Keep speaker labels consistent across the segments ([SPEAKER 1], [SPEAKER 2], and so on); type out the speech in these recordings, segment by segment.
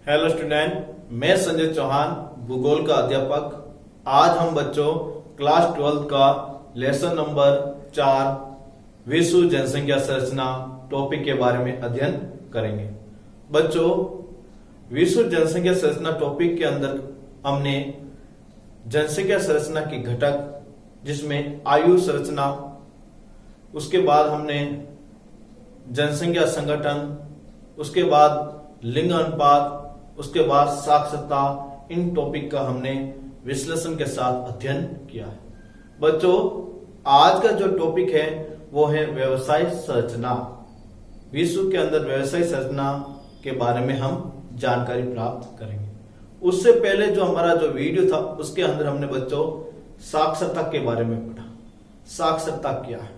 [SPEAKER 1] Hello student, मैं संजय चौहान, भूगोल का अध्यापक। आज हम बच्चों क्लास 12 का लेसन नंबर 4 विश्व जनसंख्या संरचना टॉपिक के बारे में अध्ययन करेंगे। बच्चों, विश्व जनसंख्या संरचना टॉपिक के अंदर हमने जनसंख्या संरचना के घटक जिसमें आयु संरचना, उसके बाद हमने जनसंख्या संगठन, उसके बाद लिंग अनुपात, उसके बाद साक्षरता, इन टॉपिक का हमने विश्लेषण के साथ अध्ययन किया है। बच्चों, आज का जो टॉपिक है वो है व्यवसाय संरचना। विश्व के अंदर व्यवसाय संरचना के बारे में हम जानकारी प्राप्त करेंगे। उससे पहले जो हमारा जो वीडियो था उसके अंदर हमने बच्चों साक्षरता के बारे में पढ़ा। साक्षरता क्या है?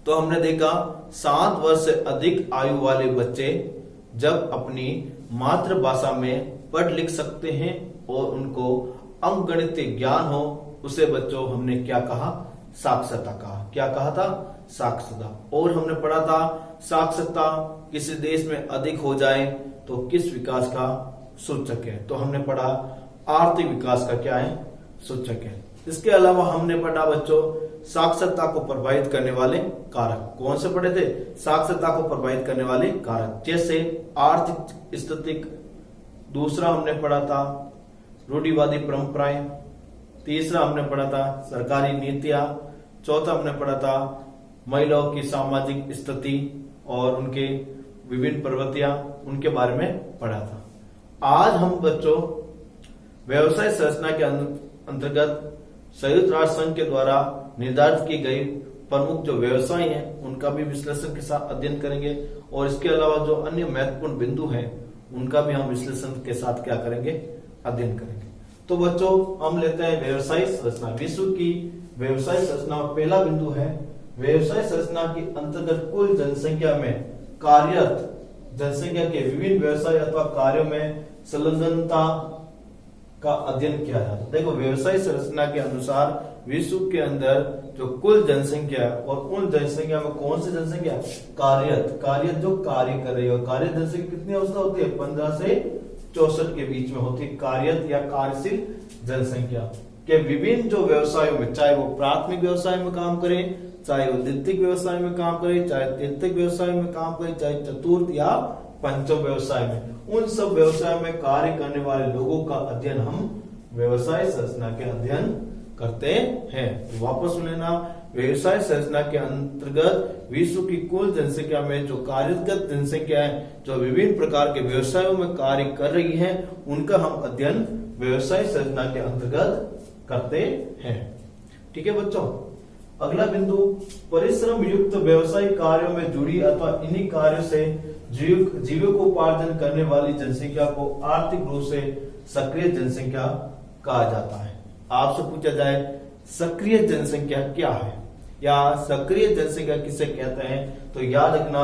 [SPEAKER 1] तो हमने देखा 7 वर्ष से अधिक आयु वाले बच्चे जब अपनी मातृभाषा में पढ़ लिख सकते हैं और उनको अंकगणितीय ज्ञान हो, उसे बच्चों हमने क्या कहा? साक्षरता कहा। क्या कहा था? साक्षरता। और हमने पढ़ा था साक्षरता किसी देश में अधिक हो जाए तो किस विकास का सूचक है? तो हमने पढ़ा आर्थिक विकास का क्या है? सूचक है। इसके अलावा हमने पढ़ा बच्चों साक्षरता को प्रभावित करने वाले कारक। कौन से पढ़े थे? साक्षरता को प्रभावित करने वाले कारक, जैसे आर्थिक स्थिति। दूसरा हमने पढ़ा था रूढ़िवादी परंपराएं। तीसरा हमने पढ़ा था सरकारी नीतियां। चौथा हमने पढ़ा था महिलाओं की सामाजिक स्थिति और उनके विभिन्न प्रवृत्तियां, उनके बारे में पढ़ा था। आज हम बच्चों व्यवसाय संरचना के अंतर्गत संयुक्त राष्ट्र संघ के द्वारा निर्धारित की गई प्रमुख जो व्यवसाय हैं उनका भी विश्लेषण के साथ अध्ययन करेंगे और इसके अलावा जो अन्य महत्वपूर्ण बिंदु हैं उनका भी हम विश्लेषण के साथ क्या करेंगे? अध्ययन करेंगे। तो बच्चों, हम लेते हैं व्यवसाय संरचना। विश्व की व्यवसाय संरचना। पहला बिंदु है व्यवसाय संरचना के अंतर्गत कुल जनसंख्या में कार्यरत जनसंख्या के विभिन्न व्यवसाय अथवा कार्यों में संलग्नता का अध्ययन किया जाता है। देखो, व्यवसाय संरचना के अनुसार विश्व के अंदर जो कुल जनसंख्या और उन जनसंख्या में कौन सी जनसंख्या? कार्यरत जो कार्य कर रही है। कार्य जनसंख्या कितनी अवस्था होती है? 15 से 64 के बीच में होती है कार्यरत या कार्यशील जनसंख्या के विभिन्न जो व्यवसायों में, चाहे वो प्राथमिक व्यवसाय में काम करें, चाहे वो द्वितीयक व्यवसाय में काम करें, चाहे तृतीयक व्यवसाय में काम करें, चाहे चतुर्थ या पंचम व्यवसाय में, उन सब व्यवसाय में कार्य करने वाले लोगों का अध्ययन हम व्यवसाय संरचना के अध्ययन करते हैं। तो वापस लेना, व्यवसाय संरचना के अंतर्गत विश्व की कुल जनसंख्या में जो कार्यरत जनसंख्या है, जो विभिन्न प्रकार के व्यवसायों में कार्य कर रही है, उनका हम अध्ययन व्यवसाय संरचना के अंतर्गत करते हैं। ठीक है बच्चों। अगला बिंदु, परिश्रम युक्त व्यवसायिक कार्यों में जुड़ी अथवा इन्हीं कार्यों से जीविकोपार्जन करने वाली जनसंख्या को आर्थिक रूप से सक्रिय जनसंख्या कहा जाता है। आपसे पूछा जाए सक्रिय जनसंख्या क्या है या सक्रिय जनसंख्या किसे कहते हैं, तो याद रखना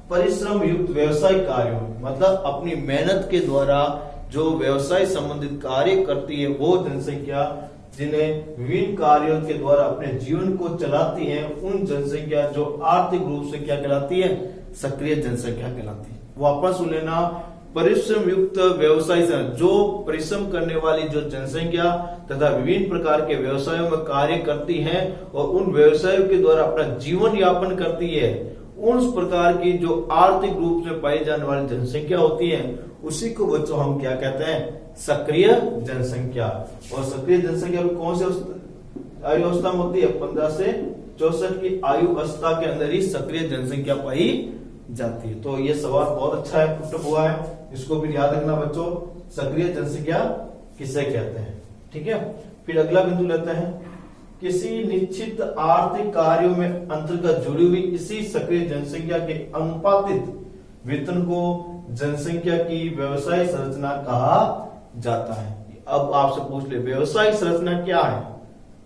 [SPEAKER 1] परिश्रम युक्त व्यवसायिक कार्यों, मतलब अपनी मेहनत के द्वारा जो व्यवसाय संबंधित कार्य करती है वो जनसंख्या, जिन्हें विभिन्न कार्यों के द्वारा अपने जीवन को चलाती है, उन जनसंख्या जो आर्थिक रूप से क्या कहलाती है? सक्रिय जनसंख्या कहलाती है। वापस लेना, परिश्रम युक्त व्यवसाय से जो परिश्रम करने वाली जो जनसंख्या तथा विभिन्न प्रकार के व्यवसायों में कार्य करती है और उन व्यवसायों के द्वारा अपना जीवन यापन करती है, उस प्रकार की जो आर्थिक रूप से पाई जाने वाली जनसंख्या होती है, उसी को बच्चों हम क्या कहते हैं? सक्रिय जनसंख्या। और सक्रिय जनसंख्या कौन से आयु अवस्था में होती है? 15 से 64 की आयु अवस्था के अंदर ही सक्रिय जनसंख्या पाई जाती है। तो ये सवाल बहुत अच्छा है, पुट हुआ है, इसको भी याद रखना बच्चों, सक्रिय जनसंख्या किसे कहते हैं। ठीक है। फिर अगला बिंदु लेते हैं, किसी निश्चित आर्थिक कार्यों में अंतर्गत जुड़ी हुई इसी सक्रिय जनसंख्या के अनुपातिक वेतन को जनसंख्या की व्यवसाय संरचना कहा जाता है। अब आपसे पूछ ले व्यवसाय संरचना क्या है?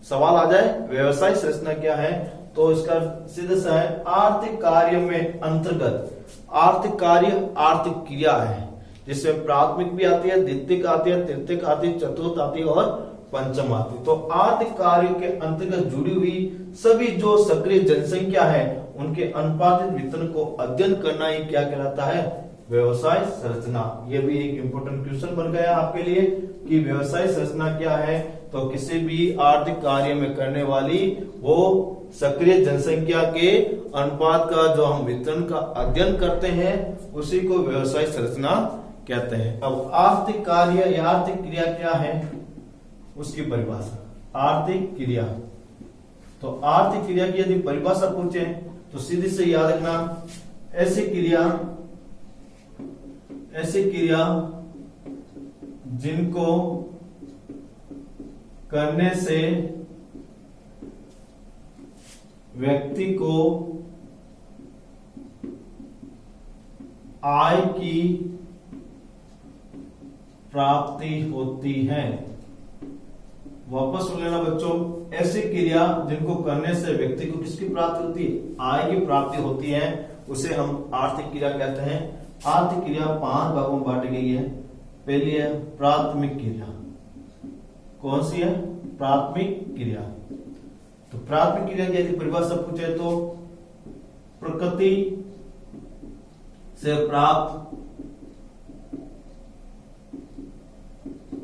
[SPEAKER 1] सवाल आ जाए व्यवसाय संरचना क्या है, तो इसका सीधा सा है आर्थिक कार्य में अंतर्गत। आर्थिक कार्य आर्थिक क्रिया है जिसमें प्राथमिक भी आती है, द्वितीयक आती है, तृतीयक आती है, चतुर्थ आती है और पंचम आती है। तो आर्थिक कार्यों के अंतर्गत जुड़ी हुई सभी जो सक्रिय जनसंख्या है उनके अनुपातिक वेतन को अध्ययन करना ही क्या कहलाता है? व्यवसाय संरचना। ये भी एक इंपॉर्टेंट क्वेश्चन बन गया आपके लिए कि व्यवसाय संरचना क्या है। तो किसी भी आर्थिक कार्य में करने वाली वो सक्रिय जनसंख्या के अनुपात का जो हम वितरण का अध्ययन करते हैं उसी को व्यवसाय संरचना कहते हैं। अब आर्थिक कार्य या आर्थिक क्रिया क्या है उसकी परिभाषा। आर्थिक क्रिया, तो आर्थिक क्रिया की यदि परिभाषा पूछे तो सीधी से याद रखना, ऐसी क्रिया जिनको करने से व्यक्ति को आय की प्राप्ति होती है। वापस सुन लेना बच्चों, ऐसी क्रिया जिनको करने से व्यक्ति को किसकी प्राप्ति होती है? आय की प्राप्ति होती है, उसे हम आर्थिक क्रिया कहते हैं। आर्थिक क्रिया 5 भागों में बांटी गई है। पहली है प्राथमिक क्रिया। कौन सी है? प्राथमिक क्रिया। तो प्राथमिक क्रिया की यदि परिभाषा पूछे तो प्रकृति से प्राप्त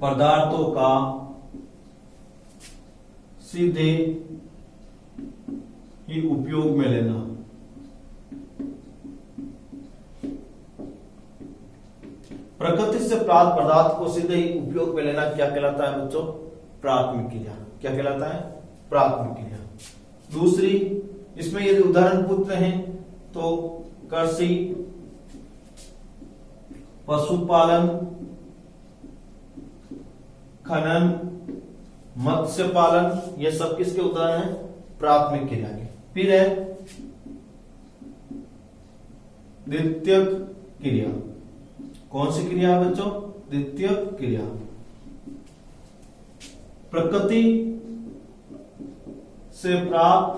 [SPEAKER 1] पदार्थों का सीधे ही उपयोग में लेना। प्रकृति से प्राप्त पदार्थ को सीधे ही उपयोग में लेना क्या कहलाता है बच्चों? प्राथमिक क्रिया। क्या कहलाता है? प्राथमिक क्रिया। दूसरी, इसमें यदि उदाहरण पूछते हैं तो कृषि, पशुपालन, खनन, मत्स्य पालन, ये सब किसके उदाहरण हैं? प्राथमिक क्रिया के। फिर है द्वितीयक क्रिया। कौन सी क्रिया है बच्चों? द्वितीयक क्रिया। प्रकृति से प्राप्त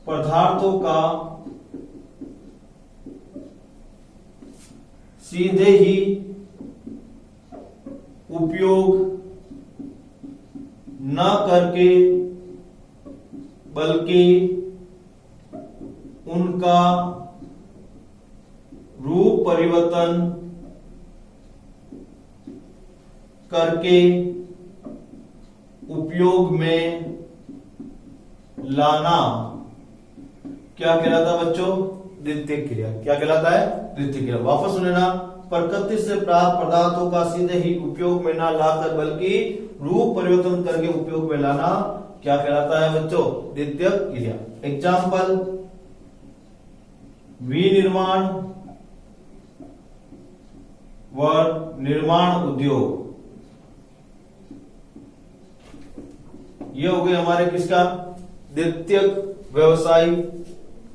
[SPEAKER 1] पदार्थों का सीधे ही उपयोग न करके बल्कि उनका रूप परिवर्तन करके उपयोग में लाना क्या कहलाता है बच्चों? द्वितीय क्रिया। क्या कहलाता है? द्वितीय क्रिया। वापस सुनना, प्रकृति से प्राप्त पदार्थों का सीधे ही उपयोग में ना लाकर बल्कि रूप परिवर्तन करके उपयोग में लाना क्या कहलाता है बच्चों? द्वितीय क्रिया। एग्जाम्पल, विनिर्माण व निर्माण उद्योग। ये हो गए हमारे किसका? द्वितीयक व्यवसाय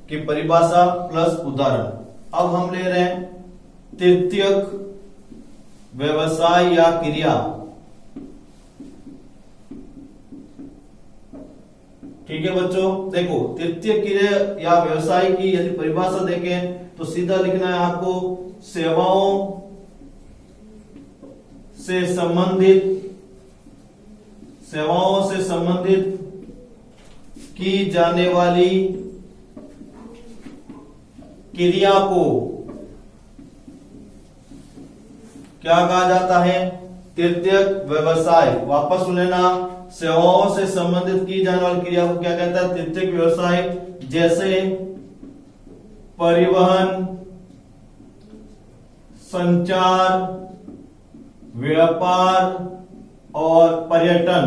[SPEAKER 1] की परिभाषा प्लस उदाहरण। अब हम ले रहे हैं तृतीयक व्यवसाय या क्रिया। ठीक है बच्चों, देखो तृतीय क्रिया या व्यवसाय की यदि परिभाषा देखें तो सीधा लिखना है आपको, सेवाओं से संबंधित की जाने वाली क्रिया को क्या कहा जाता है? तृतीयक व्यवसाय। वापस सुन लेना, सेवाओं से संबंधित की जाने वाली क्रिया को क्या कहता है? तृतीयक व्यवसाय। जैसे परिवहन, संचार, व्यापार और पर्यटन,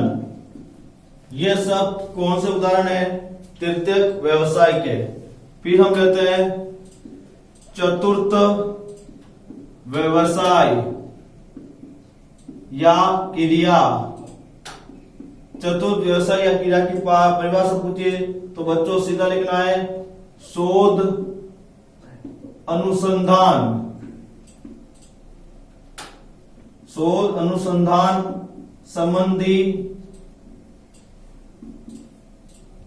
[SPEAKER 1] ये सब कौन से उदाहरण है? तृतीयक व्यवसाय के। फिर हम कहते हैं चतुर्थ व्यवसाय या क्रिया। चतुर्थ व्यवसाय या क्रिया की परिभाषा पूछिए तो बच्चों सीधा लिखना है, शोध, अनुसंधान संबंधी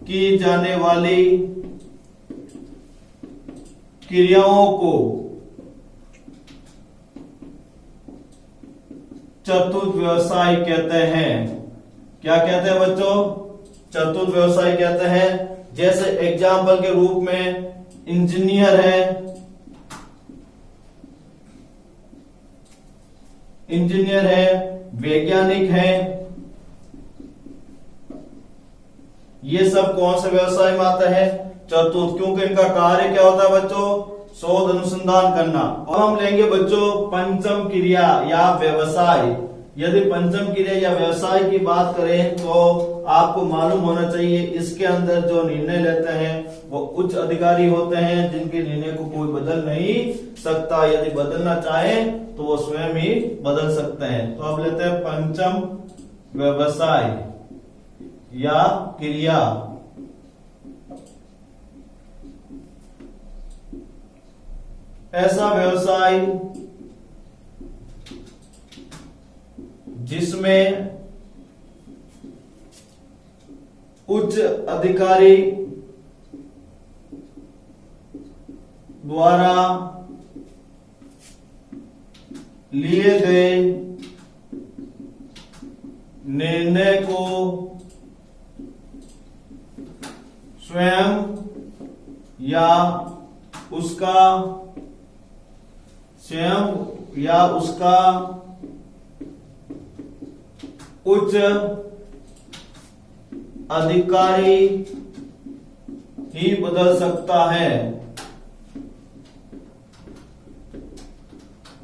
[SPEAKER 1] की जाने वाली क्रियाओं को चतुर्थ व्यवसाय कहते हैं। क्या कहते हैं बच्चों? चतुर्थ व्यवसाय कहते हैं। जैसे एग्जाम्पल के रूप में इंजीनियर है, इंजीनियर है, वैज्ञानिक है, ये सब कौन से व्यवसाय में आता है? चतुर्थ, क्योंकि इनका कार्य क्या होता है बच्चों? शोध अनुसंधान करना। अब हम लेंगे बच्चों पंचम क्रिया या व्यवसाय। यदि पंचम क्रिया या व्यवसाय की बात करें तो आपको मालूम होना चाहिए इसके अंदर जो निर्णय लेते हैं वो उच्च अधिकारी होते हैं, जिनके निर्णय को कोई बदल नहीं सकता। यदि बदलना चाहे तो वो स्वयं ही बदल सकते हैं। तो अब लेते हैं पंचम व्यवसाय या क्रिया। ऐसा व्यवसाय जिसमें उच्च अधिकारी द्वारा लिए गए निर्णय को स्वयं या उसका उच्च अधिकारी ही बदल सकता है,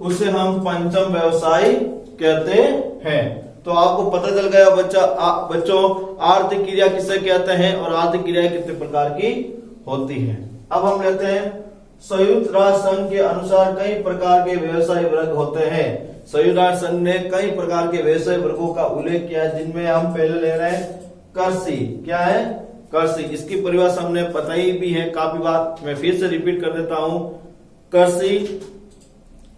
[SPEAKER 1] उसे हम पंचम व्यवसाय कहते हैं। तो आपको पता चल गया बच्चों आर्थिक क्रिया किसे कहते हैं और आर्थिक क्रिया कितने प्रकार की होती है। अब हम लेते हैं संयुक्त राष्ट्र संघ के अनुसार कई प्रकार के व्यवसाय वर्ग होते हैं। संयुक्त राष्ट्र संघ ने कई प्रकार के व्यवसाय वर्गों का उल्लेख किया है, जिनमें हम पहले ले रहे हैं कृषि। क्या है? कृषि। इसकी परिभाषा हमने बताई भी है काफी बार, मैं फिर से रिपीट कर देता हूं। कृषि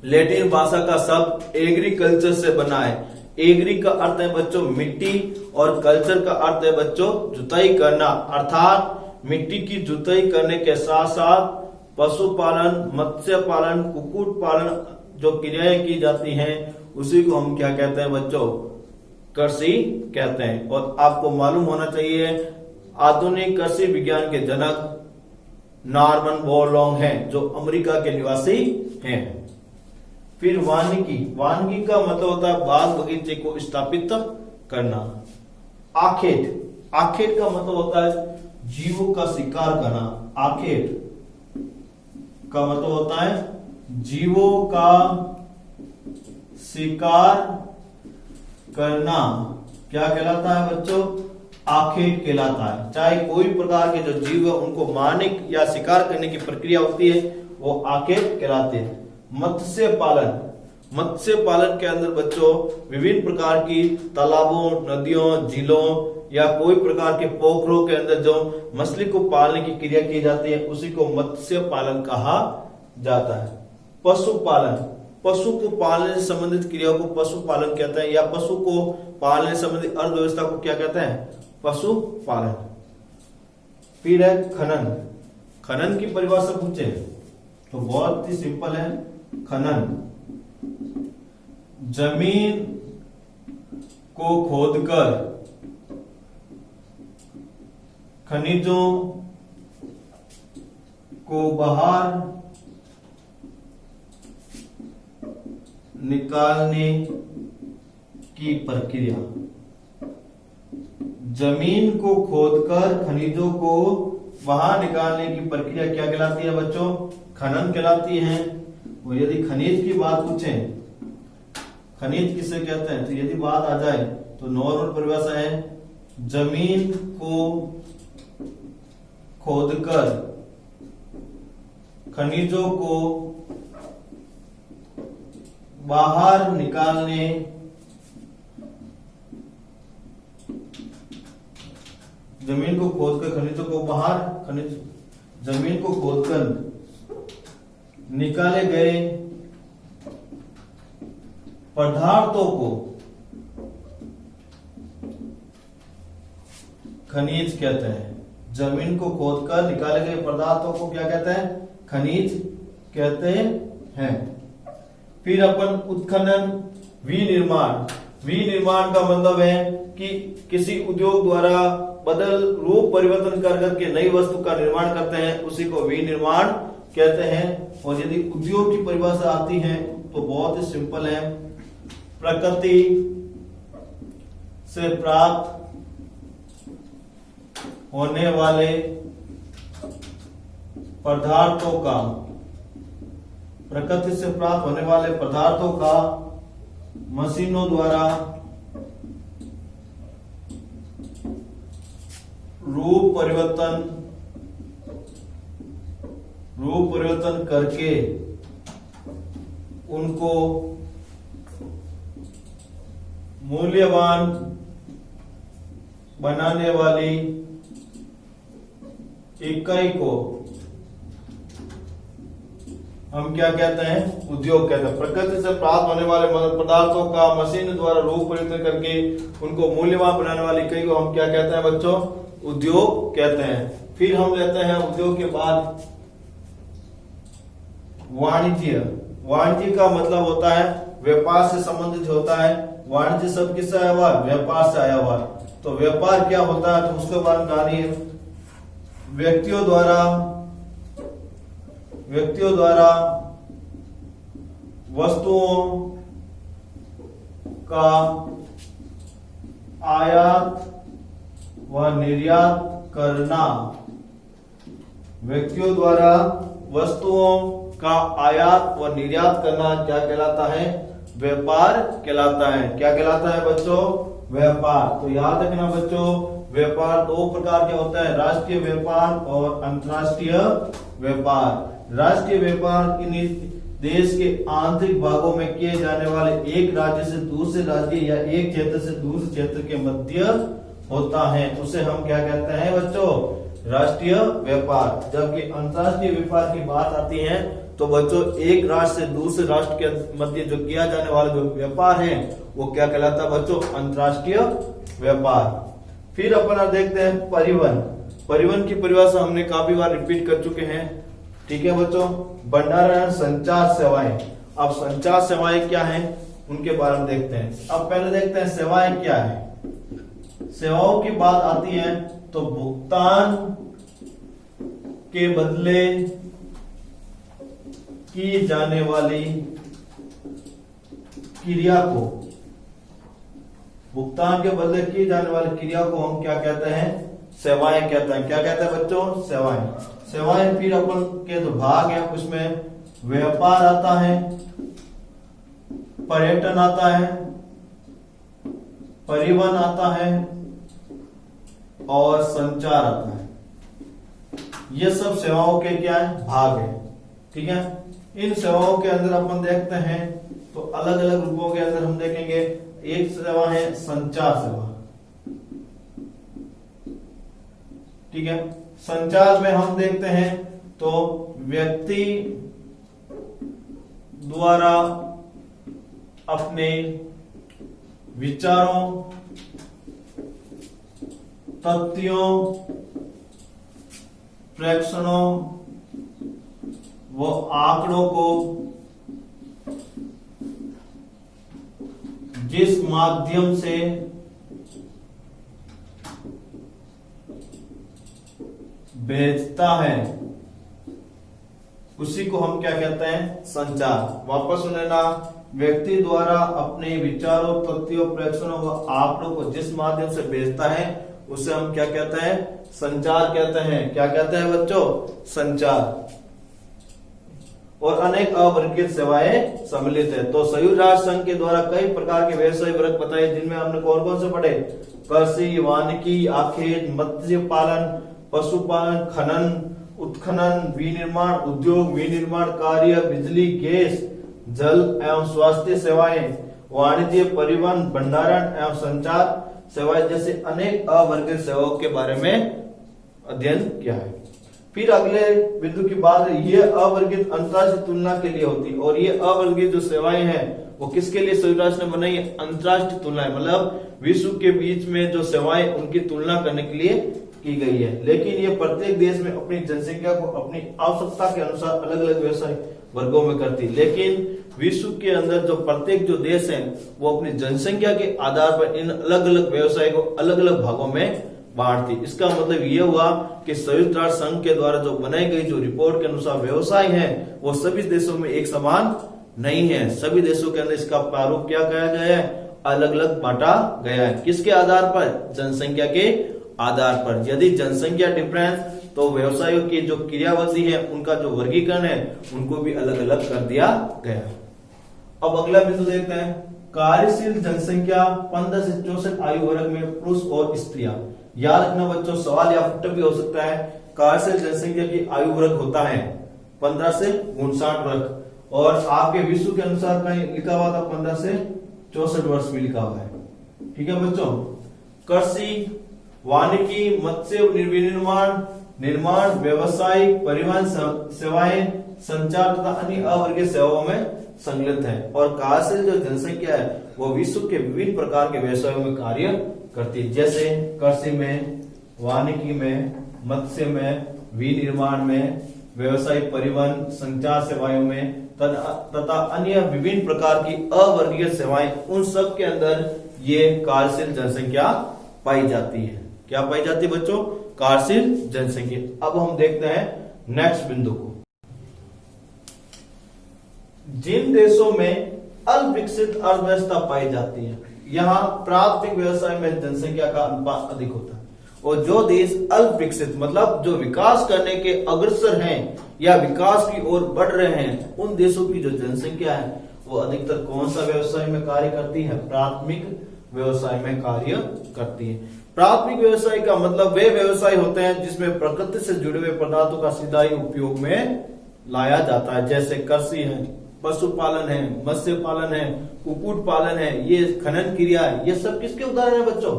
[SPEAKER 1] लैटिन भाषा का शब्द एग्रीकल्चर से बना है। एग्री का अर्थ है बच्चों मिट्टी और कल्चर का अर्थ है बच्चों जुताई करना, अर्थात मिट्टी की जुताई करने के साथ साथ पशुपालन, मत्स्य पालन, कुक्कुट पालन जो क्रियाएं की जाती हैं उसी को हम क्या कहते हैं बच्चों? कृषि कहते हैं। और आपको मालूम होना चाहिए आधुनिक कृषि विज्ञान के जनक नॉर्मन बोरलॉन्ग हैं, जो अमेरिका के निवासी हैं। फिर वानिकी। वानिकी का मतलब होता है बाग बगीचे को स्थापित करना। आखेट। आखेट का मतलब होता है जीवों का शिकार करना। आखेट का मतलब होता है जीवों का शिकार करना। क्या कहलाता है बच्चों? आखेट कहलाता है। चाहे कोई प्रकार के जो जीव है उनको मारने या शिकार करने की प्रक्रिया होती है वो आखेट कहलाते हैं। मत्स्य पालन। मत्स्य पालन के अंदर बच्चों विभिन्न प्रकार की तालाबों, नदियों, झीलों या कोई प्रकार के पोखरों के अंदर जो मछली को पालने की क्रिया की जाती है उसी को मत्स्य पालन कहा जाता है। पशुपालन। पशु को पालने से संबंधित क्रिया को पशुपालन कहते हैं, या पशु को पालने से संबंधित अर्थव्यवस्था को क्या कहते हैं? पशुपालन। फिर है खनन। खनन की परिभाषा पूछे तो बहुत ही सिंपल है। खनन जमीन को खोदकर खनिजों को बाहर निकालने की प्रक्रिया। जमीन को खोदकर खनिजों को बाहर निकालने की प्रक्रिया क्या कहलाती है बच्चों? खनन कहलाती है। और यदि खनिज की बात पूछें, खनिज किसे कहते हैं, तो यदि बात आ जाए तो नॉर्मल परिभाषा है जमीन को खोदकर खनिजों को बाहर निकालने जमीन को खोदकर खनिजों को जमीन को खोदकर निकाले गए पदार्थों को खनिज कहते हैं। जमीन को खोदकर निकाले गए पदार्थों को क्या कहते हैं? खनिज कहते हैं। फिर अपन उत्खनन, विनिर्माण। विनिर्माण का मतलब है कि किसी उद्योग द्वारा बदल रूप परिवर्तन कर करके नई वस्तु का निर्माण करते हैं, उसी को विनिर्माण कहते हैं। और यदि उद्योग की परिभाषा आती है तो बहुत ही सिंपल है, प्रकृति से प्राप्त होने वाले पदार्थों का, प्रकृति से प्राप्त होने वाले पदार्थों का मशीनों द्वारा रूप परिवर्तन करके उनको मूल्यवान बनाने वाली इकाई को हम क्या कहते हैं? उद्योग कहते हैं। प्रकृति से प्राप्त होने वाले पदार्थों का मशीन द्वारा रूप परिवर्तन करके उनको मूल्यवान बनाने वाली इकाई को हम क्या कहते हैं बच्चों? उद्योग कहते हैं। फिर हम लेते हैं उद्योग के बाद वाणिज्य। वाणिज्य का मतलब होता है व्यापार से संबंधित होता है। वाणिज्य शब्द किससे आया हुआ? व्यापार से आया हुआ। तो व्यापार क्या होता है तो उसके बारे में जानिए। व्यक्तियों द्वारा वस्तुओं का आयात व निर्यात करना। व्यक्तियों द्वारा वस्तुओं का आयात व निर्यात करना क्या कहलाता है? व्यापार कहलाता है। क्या कहलाता है बच्चों? व्यापार। तो याद रखना बच्चों, व्यापार दो प्रकार के होता है, राष्ट्रीय व्यापार और अंतर्राष्ट्रीय व्यापार। राष्ट्रीय व्यापार देश के आंतरिक भागों में किए जाने वाले एक राज्य से दूसरे राज्य या एक क्षेत्र से दूसरे क्षेत्र के मध्य होता है, उसे हम क्या कहते हैं बच्चों? राष्ट्रीय व्यापार। जबकि अंतर्राष्ट्रीय व्यापार की बात आती है तो बच्चों एक राष्ट्र से दूसरे राष्ट्र के मध्य जो किया जाने वाला जो व्यापार है वो क्या कहलाता है बच्चों? अंतर्राष्ट्रीय व्यापार। फिर अपना देखते हैं परिवहन। परिवहन की परिभाषा हमने काफी बार रिपीट कर चुके हैं, ठीक है बच्चों। भंडारण, संचार सेवाएं। अब संचार सेवाएं क्या हैं उनके बारे में देखते हैं। अब पहले देखते हैं सेवाएं क्या है। सेवाओं की बात आती है तो भुगतान के बदले की जाने वाली क्रिया को, भुगतान के बदले की जाने वाली क्रिया को हम क्या कहते हैं? सेवाएं कहते हैं। क्या कहते हैं बच्चों? सेवाएं। सेवाएं फिर अपन के जो भाग है उसमें व्यापार आता है, पर्यटन आता है, परिवहन आता है और संचार आता है। ये सब सेवाओं के क्या है? भाग है, ठीक है। इन सेवाओं के अंदर अपन देखते हैं तो अलग अलग रूपों के अंदर हम देखेंगे। एक सेवा है संचार सेवा, ठीक है। संचार में हम देखते हैं तो व्यक्ति द्वारा अपने विचारों, तथ्यों, प्रेक्षणों व आंकड़ों को जिस माध्यम से भेजता है उसी को हम क्या कहते हैं? संचार। वापस सुनना, व्यक्ति द्वारा अपने विचारों, तथ्यों, प्रेक्षणों व आंकड़ों को जिस माध्यम से भेजता है उसे हम क्या कहते हैं? संचार कहते हैं। क्या कहते हैं बच्चों? संचार। और अनेक अवर्गीकृत सेवाएं सम्मिलित है। तो संयुक्त राष्ट्र संघ के द्वारा कई प्रकार के व्यवसायिक वर्ग बताए, जिनमें हमने कौन कौन से पढ़े? कृषि, वानिकी, आखेट, मत्स्य पालन, पशुपालन, खनन, उत्खनन, विनिर्माण उद्योग, विनिर्माण कार्य, बिजली, गैस, जल एवं स्वास्थ्य सेवाएं, वाणिज्य, परिवहन, भंडारण एवं संचार सेवाएं जैसे अनेक अवर्गीकृत सेवाओं के बारे में अध्ययन किया है। फिर अगले बिंदु की बात है, ये अवर्गीकृत अंतरराष्ट्रीय तुलना के लिए होती है। और ये अवर्गीकृत जो सेवाएं हैं वो किसके लिए संयुक्त राष्ट्र ने बनाई? अंतरराष्ट्रीय तुलना, मतलब विश्व के बीच में जो सेवाएं उनकी तुलना करने के लिए की गई है। लेकिन ये प्रत्येक देश में अपनी जनसंख्या को अपनी आवश्यकता के अनुसार अलग अलग व्यवसाय वर्गों में करती। लेकिन विश्व के अंदर जो प्रत्येक जो देश है वो अपनी जनसंख्या के आधार पर इन अलग अलग व्यवसाय को अलग अलग भागों में बांटती। इसका मतलब ये हुआ कि संयुक्त राष्ट्र संघ के द्वारा जो बनाई गई जो रिपोर्ट के अनुसार व्यवसाय है वो सभी देशों में एक समान नहीं है। सभी देशों के अंदर इसका प्रारूप क्या किया गया है, अलग अलग बांटा गया है। किसके आधार पर, जनसंख्या के आधार पर। यदि जनसंख्या डिफरेंस तो व्यवसायों की जो क्रियाविधि है उनका जो वर्गीकरण है उनको भी अलग अलग कर दिया गया। अब अगला बिंदु देखते हैं, कार्यशील जनसंख्या 15 से 64 आयु वर्ग में पुरुष और स्त्रियां। याद रखना बच्चों, सवाल या फुटअप भी हो सकता है। कार्यशील जनसंख्या की आयु वर्ग होता है 15 से 59 वर्ग और आपके विश्व के अनुसार कहीं लिखा हुआ था 15 से 64 वर्ष में लिखा हुआ है। ठीक है बच्चों। कृषि, वानिकी, मत्स्य निर्माण, व्यवसायिक, परिवहन सेवाएं, संचार तथा अन्य अवर्गीय सेवाओं में संलग्न है। और कार्यशील जो जनसंख्या है वो विश्व के विभिन्न प्रकार के व्यवसायों में कार्य करती है, जैसे कृषि में, वानिकी में, मत्स्य में, विनिर्माण में, व्यवसायिक, परिवहन, संचार सेवाओं में तथा अन्य विभिन्न प्रकार की अवर्गीय सेवाएं, उन सब के अंदर ये कार्यशील जनसंख्या पाई जाती है। क्या पाई जाती है बच्चों, कार्यशील जनसंख्या। अब हम देखते हैं नेक्स्ट बिंदु को। जिन देशों में अल्प विकसित अर्थव्यवस्था पाई जाती है यहाँ प्राथमिक व्यवसाय में जनसंख्या का अनुपात अधिक होता है। और जो देश अल्प विकसित मतलब जो विकास करने के अग्रसर हैं या विकास की ओर बढ़ रहे हैं, उन देशों की जो जनसंख्या है वो अधिकतर कौन सा व्यवसाय में कार्य करती है, प्राथमिक व्यवसाय में कार्य करती है। प्राथमिक व्यवसाय का मतलब वे व्यवसाय होते हैं जिसमें प्रकृति से जुड़े हुए पदार्थों का सीधा ही उपयोग में लाया जाता है, जैसे कृषि है, पशुपालन है, मत्स्य पालन है, कुक्कुट पालन है, ये खनन क्रिया है, ये सब किसके उदाहरण है बच्चों,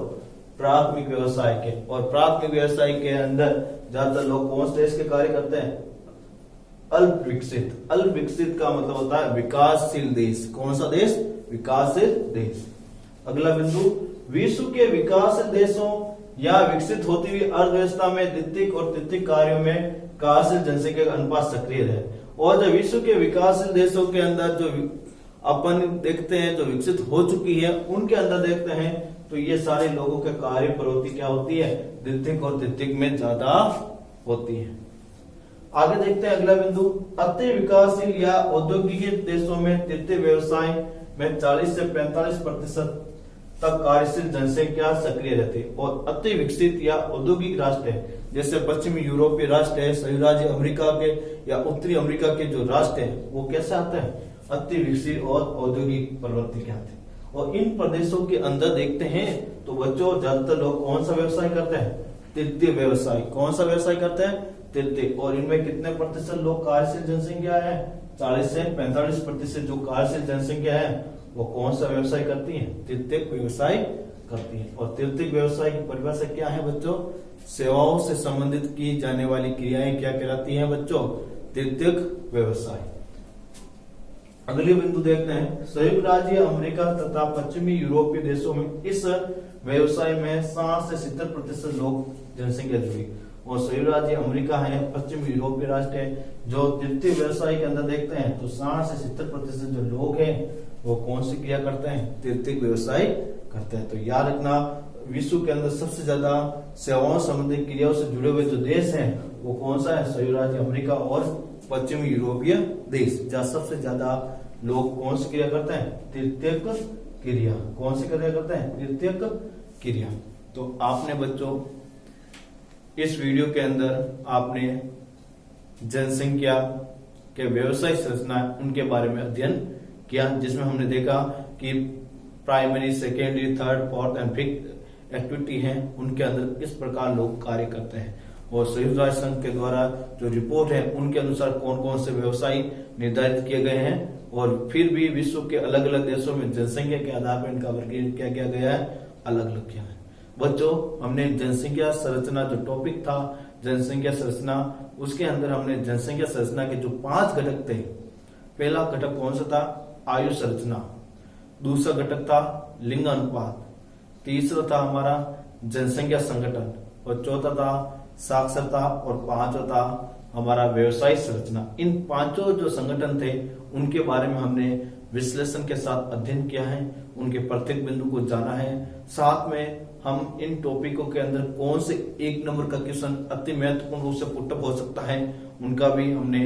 [SPEAKER 1] प्राथमिक व्यवसाय के। और प्राथमिक व्यवसाय के अंदर ज्यादातर लोग कौन से देश के कार्य करते हैं, अल्प विकसित। अल्प विकसित का मतलब होता है विकासशील देश। कौन सा देश, विकासशील देश। अगला बिंदु, विश्व के विकासशील देशों या विकसित होती हुई अर्थव्यवस्था में द्वितीयक और तृतीयक कार्यों में कार्यशील जनसंख्या का अनुपात सक्रिय है। और जो विश्व के विकासशील देशों के अंदर जो अपन देखते हैं जो विकसित हो चुकी है उनके अंदर देखते हैं तो ये सारे लोगों के कार्य प्रवृत्ति क्या होती है, द्वितीयक और तृतीयक में ज्यादा होती है। आगे देखते हैं अगला बिंदु, अति विकासशील या औद्योगिक देशों में तृतीय व्यवसाय में 40 से 45% तक कार्यशील जनसंख्या सक्रिय रहती है। और अति विकसित या औद्योगिक राष्ट्र है जैसे पश्चिमी यूरोपीय राष्ट्र है, संयुक्त राज्य अमेरिका के या उत्तरी अमेरिका के जो राष्ट्र है वो कैसे आते हैं, अति विकसित और औद्योगिक प्रवृत्ति के आते हैं। और इन प्रदेशों के अंदर देखते हैं तो बच्चों ज्यादातर लोग कौन सा व्यवसाय करते हैं, तृतीय व्यवसाय। कौन सा व्यवसाय करते हैं, तृतीय। और इनमें कितने प्रतिशत लोग कार्यशील जनसंख्या है, 40 से 45% जो कार्यशील जनसंख्या है वो कौन सा व्यवसाय करती है, तृतीयक व्यवसाय करती है। और तृतीयक व्यवसाय की परिभाषा क्या है बच्चों, सेवाओं से संबंधित की जाने वाली क्रियाएं क्या कहलाती हैं बच्चों, तृतीयक व्यवसाय। अगले बिंदु देखते हैं, संयुक्त राज्य अमेरिका तथा पश्चिमी यूरोपीय देशों में इस व्यवसाय में 60 से 70% लोग जनसंख्या जुड़ी। और संयुक्त राज्य अमेरिका है, पश्चिमी यूरोपीय राष्ट्र है, जो तृतीय व्यवसाय के अंदर देखते हैं तो 60 से 70% जो लोग हैं वो कौन सी क्रिया करते हैं, तृतीयक व्यवसाय करते हैं। तो याद रखना विश्व के अंदर सबसे ज्यादा सेवाओं संबंधित क्रियाओं से जुड़े हुए जो देश हैं वो कौन सा है, संयुक्त राज्य अमेरिका और पश्चिमी यूरोपीय देश, जहाँ सबसे ज्यादा लोग कौन सी क्रिया करते हैं, तृतीयक क्रिया। कौन सी क्रिया करते हैं, तृतीयक क्रिया। तो आपने बच्चों इस वीडियो के अंदर आपने जनसंख्या के व्यवसाय संरचना उनके बारे में अध्ययन किया, जिसमें हमने देखा कि primary, secondary, third, fourth and fifth activity है उनके अंदर किस प्रकार लोग कार्य करते हैं। और संयुक्त राष्ट्र संघ के द्वारा जो रिपोर्ट है उनके अनुसार कौन कौन से व्यवसाय निर्धारित किए गए हैं। और फिर भी विश्व के अलग अलग देशों में जनसंख्या के आधार पर इनका वर्गीकरण क्या किया गया है, अलग अलग किया है। बच्चों हमने जनसंख्या संरचना जो टॉपिक था जनसंख्या संरचना, उसके अंदर हमने जनसंख्या संरचना के जो 5 घटक थे, पहला घटक कौन सा था, आयु संरचना, दूसरा घटक था लिंग अनुपात, तीसरा था हमारा जनसंख्या संगठन, और चौथा था साक्षरता, और पांचवा था हमारा व्यवसायिक संरचना। इन पांचों जो संगठन थे उनके बारे में हमने विश्लेषण के साथ अध्ययन किया है, उनके प्रत्येक बिंदु को जाना है। साथ में हम इन टॉपिकों के अंदर कौन से 1 नंबर का क्वेश्चन अति महत्वपूर्ण रूप से पुटअप हो सकता है उनका भी हमने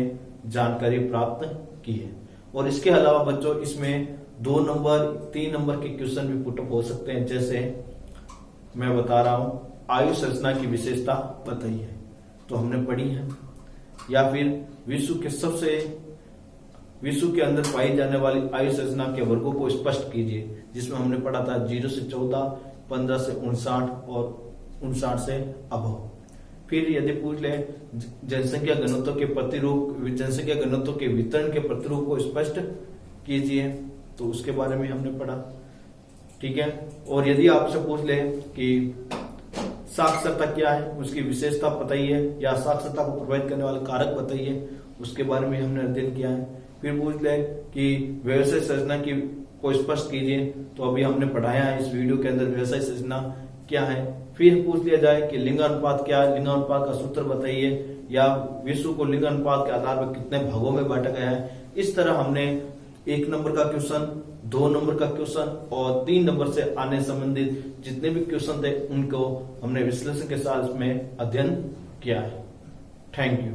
[SPEAKER 1] जानकारी प्राप्त की है। और इसके अलावा बच्चों इसमें 2 नंबर 3 नंबर के क्वेश्चन भी पुटअप हो सकते हैं। जैसे मैं बता रहा हूं, आयु संरचना की विशेषता बताइए, तो हमने पढ़ी है। या फिर विश्व के अंदर पाई जाने वाली आयु संरचना के वर्गों को स्पष्ट कीजिए, जिसमें हमने पढ़ा था 0 से 14, 15 से 59 और 59 से अबव। फिर यदि पूछ ले जनसंख्या घनत्व के वितरण के प्रतिरूप को स्पष्ट कीजिए, तो उसके बारे में हमने पढ़ा। ठीक है। और यदि आपसे पूछ ले कि साक्षरता क्या है, उसकी विशेषता बताइए, या साक्षरता को प्रभावित करने वाले कारक बताइए, उसके बारे में हमने अध्ययन किया है। फिर पूछ ले कि व्यवसाय संरचना की को स्पष्ट कीजिए, तो अभी हमने पढ़ाया है इस वीडियो के अंदर व्यवसाय संरचना क्या है। फिर पूछ लिया जाए कि लिंगानुपात क्या है, लिंगानुपात का सूत्र बताइए, या विश्व को लिंगानुपात के आधार पर कितने भागों में बांटा गया है। इस तरह हमने 1 नंबर का क्वेश्चन, 2 नंबर का क्वेश्चन और 3 नंबर से आने संबंधित जितने भी क्वेश्चन थे उनको हमने विश्लेषण के साथ में अध्ययन किया है। Thank you.